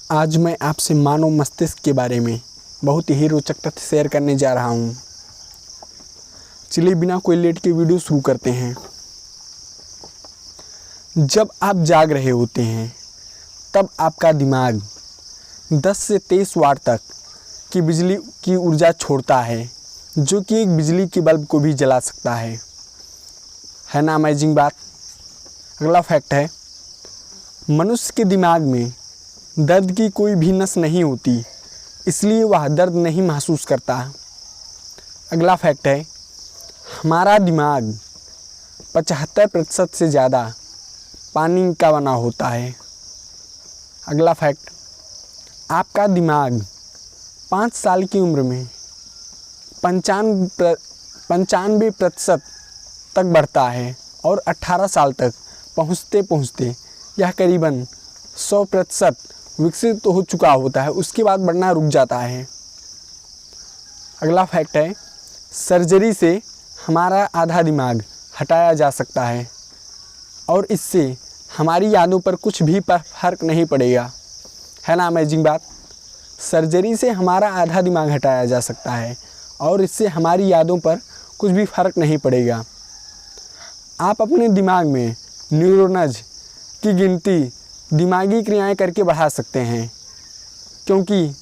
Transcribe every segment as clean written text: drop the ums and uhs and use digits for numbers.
आज मैं आपसे मानव मस्तिष्क के बारे में बहुत ही रोचक तथ्य शेयर करने जा रहा हूँ। चलिए बिना कोई लेट के वीडियो शुरू करते हैं। जब आप जाग रहे होते हैं तब आपका दिमाग 10 से 23 वाट तक की बिजली की ऊर्जा छोड़ता है, जो कि एक बिजली के बल्ब को भी जला सकता है ना अमेजिंग बात। अगला फैक्ट है, मनुष्य के दिमाग में दर्द की कोई भी नस नहीं होती, इसलिए वह दर्द नहीं महसूस करता। अगला फैक्ट है, हमारा दिमाग 75% से ज़्यादा पानी का बना होता है। अगला फैक्ट, आपका दिमाग 5 साल की उम्र में 95% तक बढ़ता है और 18 साल तक पहुँचते पहुँचते यह करीबन 100% विकसित हो चुका होता है, उसके बाद बढ़ना रुक जाता है। अगला फैक्ट है, सर्जरी से हमारा आधा दिमाग हटाया जा सकता है और इससे हमारी यादों पर कुछ भी फर्क नहीं पड़ेगा, है ना अमेजिंग बात। सर्जरी से हमारा आधा दिमाग हटाया जा सकता है और इससे हमारी यादों पर कुछ भी फर्क नहीं पड़ेगा। आप अपने दिमाग में न्यूरॉन्स की गिनती दिमागी क्रियाएं करके बढ़ा सकते हैं, क्योंकि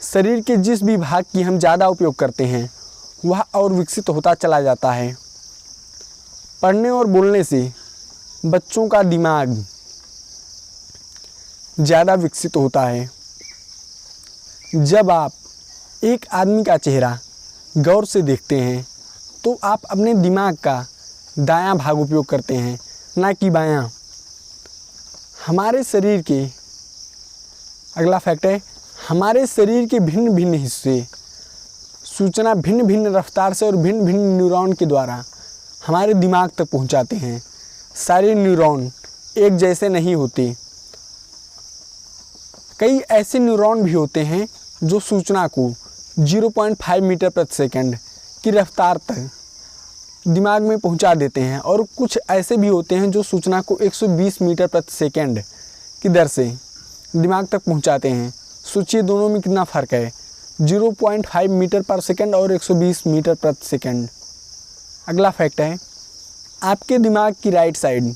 शरीर के जिस भी भाग की हम ज़्यादा उपयोग करते हैं वह और विकसित होता चला जाता है। पढ़ने और बोलने से बच्चों का दिमाग ज़्यादा विकसित होता है। जब आप एक आदमी का चेहरा गौर से देखते हैं तो आप अपने दिमाग का दायां भाग उपयोग करते हैं, ना कि बायां। हमारे शरीर के अगला फैक्ट है, हमारे शरीर के भिन्न भिन्न हिस्से सूचना भिन्न भिन्न रफ्तार से और भिन्न भिन्न न्यूरॉन के द्वारा हमारे दिमाग तक पहुंचाते हैं। सारे न्यूरॉन एक जैसे नहीं होते। कई ऐसे न्यूरॉन भी होते हैं जो सूचना को 0.5 मीटर प्रति सेकंड की रफ्तार तक दिमाग में पहुंचा देते हैं, और कुछ ऐसे भी होते हैं जो सूचना को 120 मीटर प्रति सेकंड की दर से दिमाग तक पहुंचाते हैं। सोचिए दोनों में कितना फ़र्क है, 0.5 मीटर पर सेकंड और 120 मीटर प्रति सेकंड। अगला फैक्ट है, आपके दिमाग की राइट साइड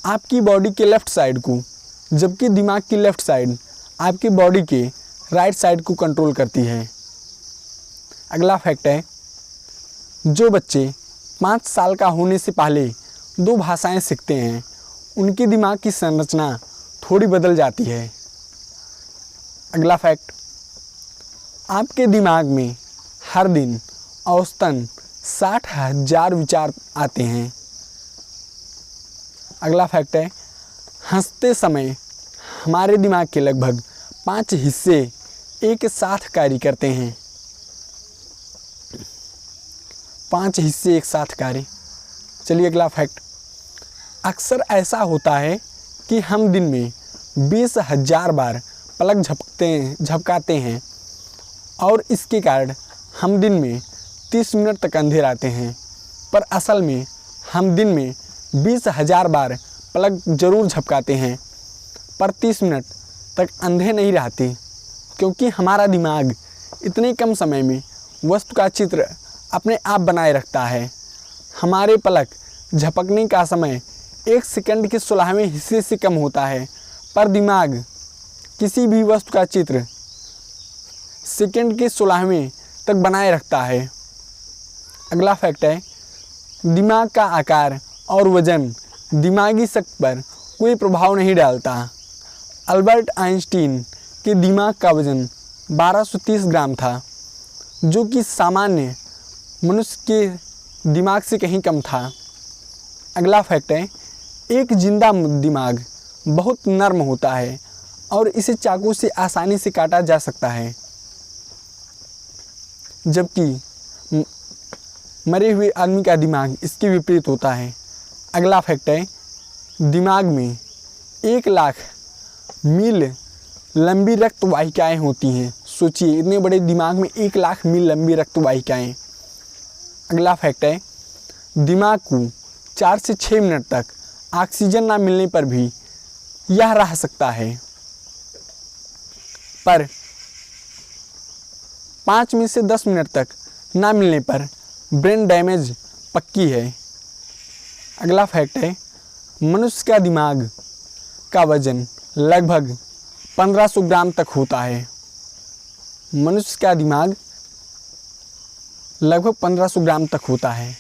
आपकी बॉडी के लेफ़्ट साइड को, जबकि दिमाग की लेफ़्ट साइड आपकी बॉडी के राइट साइड को कंट्रोल करती है। अगला फैक्ट है, जो बच्चे 5 साल का होने से पहले 2 भाषाएं सीखते हैं उनके दिमाग की संरचना थोड़ी बदल जाती है। अगला फैक्ट, आपके दिमाग में हर दिन औसतन 60,000 विचार आते हैं। अगला फैक्ट है, हंसते समय हमारे दिमाग के लगभग 5 हिस्से एक साथ कार्य करते हैं। 5 हिस्से एक साथ कार्य। चलिए अगला फैक्ट, अक्सर ऐसा होता है कि हम दिन में 20,000 बार पलक झपकाते हैं और इसके कारण हम दिन में 30 मिनट तक अंधे रहते हैं, पर असल में हम दिन में 20,000 बार पलक जरूर झपकाते हैं पर 30 मिनट तक अंधे नहीं रहते, क्योंकि हमारा दिमाग इतने कम समय में वस्तु का चित्र अपने आप बनाए रखता है। हमारे पलक झपकने का समय 1 सेकंड के 16वें हिस्से से कम होता है, पर दिमाग किसी भी वस्तु का चित्र सेकंड के 16वें तक बनाए रखता है। अगला फैक्ट है, दिमाग का आकार और वजन दिमागी शक्ति पर कोई प्रभाव नहीं डालता। अल्बर्ट आइंस्टीन के दिमाग का वजन 1230 ग्राम था, जो कि सामान्य मनुष्य के दिमाग से कहीं कम था। अगला फैक्ट है, एक जिंदा दिमाग बहुत नर्म होता है और इसे चाकू से आसानी से काटा जा सकता है, जबकि मरे हुए आदमी का दिमाग इसके विपरीत होता है। अगला फैक्ट है, दिमाग में 1 लाख मील लंबी रक्त वाहिकाएँ होती हैं। सोचिए इतने बड़े दिमाग में 1 लाख मील लंबी रक्त वाहिकाएँ। अगला फैक्ट है, दिमाग को 4 से 6 मिनट तक ऑक्सीजन ना मिलने पर भी यह रह सकता है, पर 5 में से 10 मिनट तक ना मिलने पर ब्रेन डैमेज पक्की है। अगला फैक्ट है, मनुष्य का दिमाग का वजन लगभग 1500 ग्राम तक होता है। मनुष्य का दिमाग लगभग 1500 ग्राम तक होता है।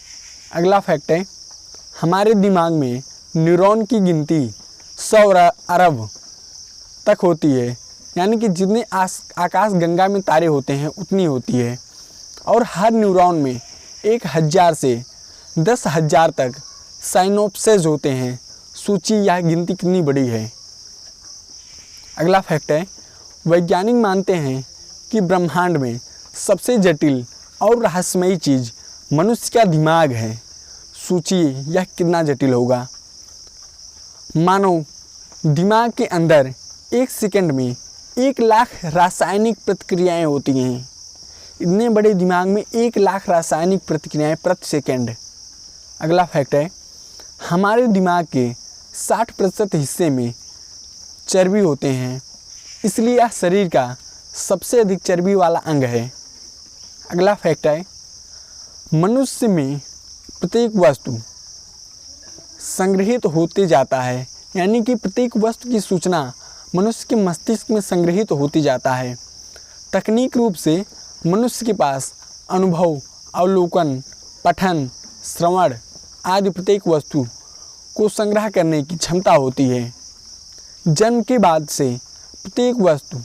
अगला फैक्ट है, हमारे दिमाग में न्यूरॉन की गिनती 100 अरब तक होती है, यानी कि जितने आकाश गंगा में तारे होते हैं उतनी होती है। और हर न्यूरॉन में 1000 से 10,000 तक साइनोप्सेज होते हैं। सूची यह गिनती कितनी बड़ी है। अगला फैक्ट है, वैज्ञानिक मानते हैं कि ब्रह्मांड में सबसे जटिल और रहस्यमयी चीज़ मनुष्य का दिमाग है। सोचिए यह कितना जटिल होगा। मानो दिमाग के अंदर 1 सेकंड में 1 लाख रासायनिक प्रतिक्रियाएं होती हैं। इतने बड़े दिमाग में 1 लाख रासायनिक प्रतिक्रियाएं प्रति सेकंड। अगला फैक्ट है, हमारे दिमाग के 60% हिस्से में चर्बी होते हैं, इसलिए यह शरीर का सबसे अधिक चर्बी वाला अंग है। अगला फैक्ट है, मनुष्य में प्रत्येक वस्तु संग्रहित होते जाता है, यानी कि प्रत्येक वस्तु की सूचना मनुष्य के मस्तिष्क में संग्रहित होती जाता है। तकनीक रूप से मनुष्य के पास अनुभव, अवलोकन, पठन, श्रवण आदि प्रत्येक वस्तु को संग्रह करने की क्षमता होती है। जन्म के बाद से प्रत्येक वस्तु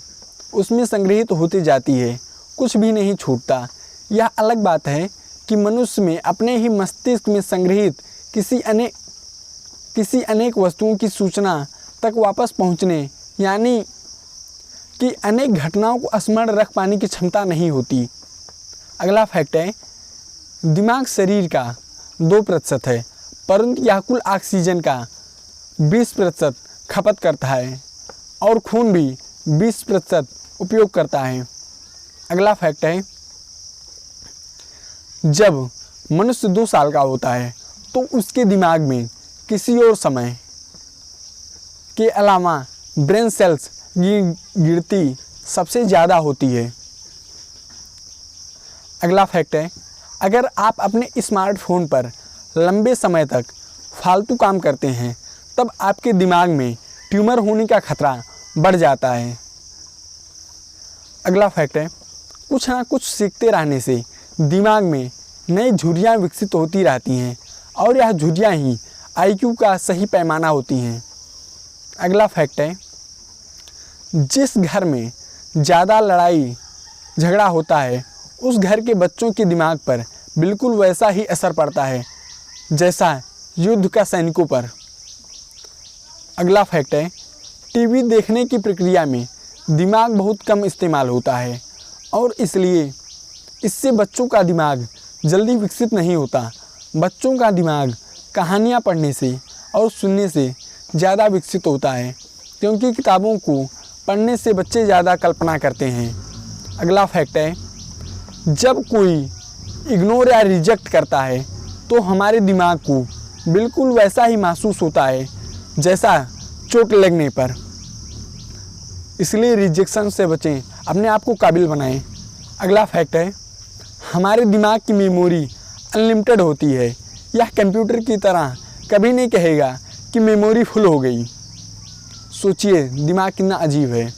उसमें संग्रहित होती जाती है, कुछ भी नहीं छूटता। यह अलग बात है कि मनुष्य में अपने ही मस्तिष्क में संग्रहित किसी अनेक वस्तुओं की सूचना तक वापस पहुंचने, यानी कि अनेक घटनाओं को स्मरण रख पाने की क्षमता नहीं होती। अगला फैक्ट है, दिमाग शरीर का 2% है, परंतु यह कुल ऑक्सीजन का 20% खपत करता है और खून भी 20% उपयोग करता है। अगला फैक्ट है, जब मनुष्य 2 साल का होता है तो उसके दिमाग में किसी और समय के अलावा ब्रेन सेल्स की गिनती सबसे ज़्यादा होती है। अगला फैक्ट है, अगर आप अपने स्मार्टफोन पर लंबे समय तक फालतू काम करते हैं तब आपके दिमाग में ट्यूमर होने का खतरा बढ़ जाता है। अगला फैक्ट है, कुछ ना कुछ सीखते रहने से दिमाग में नई झुर्रियाँ विकसित होती रहती हैं और यह झुर्रियाँ ही IQ का सही पैमाना होती हैं। अगला फैक्ट है, जिस घर में ज़्यादा लड़ाई झगड़ा होता है उस घर के बच्चों के दिमाग पर बिल्कुल वैसा ही असर पड़ता है जैसा युद्ध का सैनिकों पर। अगला फैक्ट है, टीवी देखने की प्रक्रिया में दिमाग बहुत कम इस्तेमाल होता है और इसलिए इससे बच्चों का दिमाग जल्दी विकसित नहीं होता। बच्चों का दिमाग कहानियाँ पढ़ने से और सुनने से ज़्यादा विकसित होता है, क्योंकि किताबों को पढ़ने से बच्चे ज़्यादा कल्पना करते हैं। अगला फैक्ट है, जब कोई इग्नोर या रिजेक्ट करता है तो हमारे दिमाग को बिल्कुल वैसा ही महसूस होता है जैसा चोट लगने पर। इसलिए रिजेक्शन से बचें, अपने आप को काबिल बनाएं। अगला फैक्ट है, हमारे दिमाग की मेमोरी अनलिमिटेड होती है। यह कंप्यूटर की तरह कभी नहीं कहेगा कि मेमोरी फुल हो गई। सोचिए दिमाग कितना अजीब है।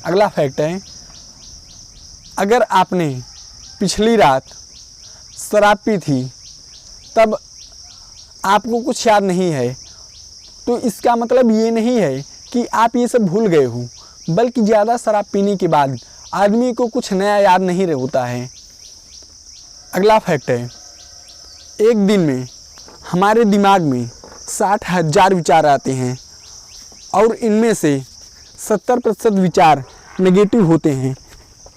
अगला फैक्ट है, अगर आपने पिछली रात शराब पी थी तब आपको कुछ याद नहीं है तो इसका मतलब ये नहीं है कि आप ये सब भूल गए हो, बल्कि ज़्यादा शराब पीने के बाद आदमी को कुछ नया याद नहीं होता है। अगला फैक्ट है, एक दिन में हमारे दिमाग में 60,000 विचार आते हैं और इनमें से 70% विचार नेगेटिव होते हैं।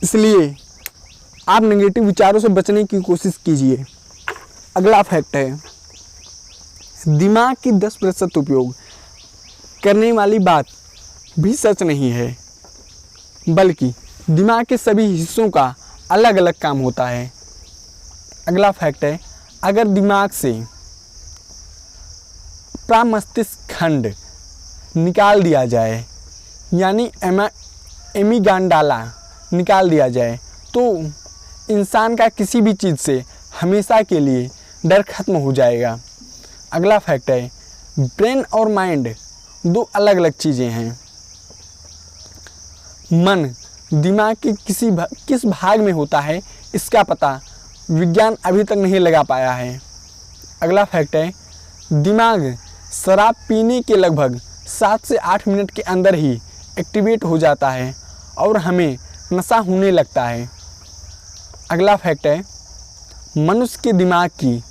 इसलिए आप नेगेटिव विचारों से बचने की कोशिश कीजिए। अगला फैक्ट है, दिमाग की 10% उपयोग करने वाली बात भी सच नहीं है, बल्कि दिमाग के सभी हिस्सों का अलग अलग काम होता है। अगला फैक्ट है, अगर दिमाग से प्रमस्तिष्क खंड निकाल दिया जाए, यानी एमिगांडाला निकाल दिया जाए, तो इंसान का किसी भी चीज़ से हमेशा के लिए डर खत्म हो जाएगा। अगला फैक्ट है, ब्रेन और माइंड दो अलग अलग चीज़ें हैं। मन दिमाग के किस भाग में होता है, इसका पता विज्ञान अभी तक नहीं लगा पाया है। अगला फैक्ट है, दिमाग शराब पीने के लगभग 7 से 8 मिनट के अंदर ही एक्टिवेट हो जाता है और हमें नशा होने लगता है। अगला फैक्ट है, मनुष्य के दिमाग की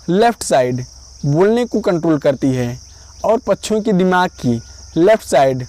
लेफ़्ट साइड बोलने को कंट्रोल करती है और पक्षियों के दिमाग की लेफ़्ट साइड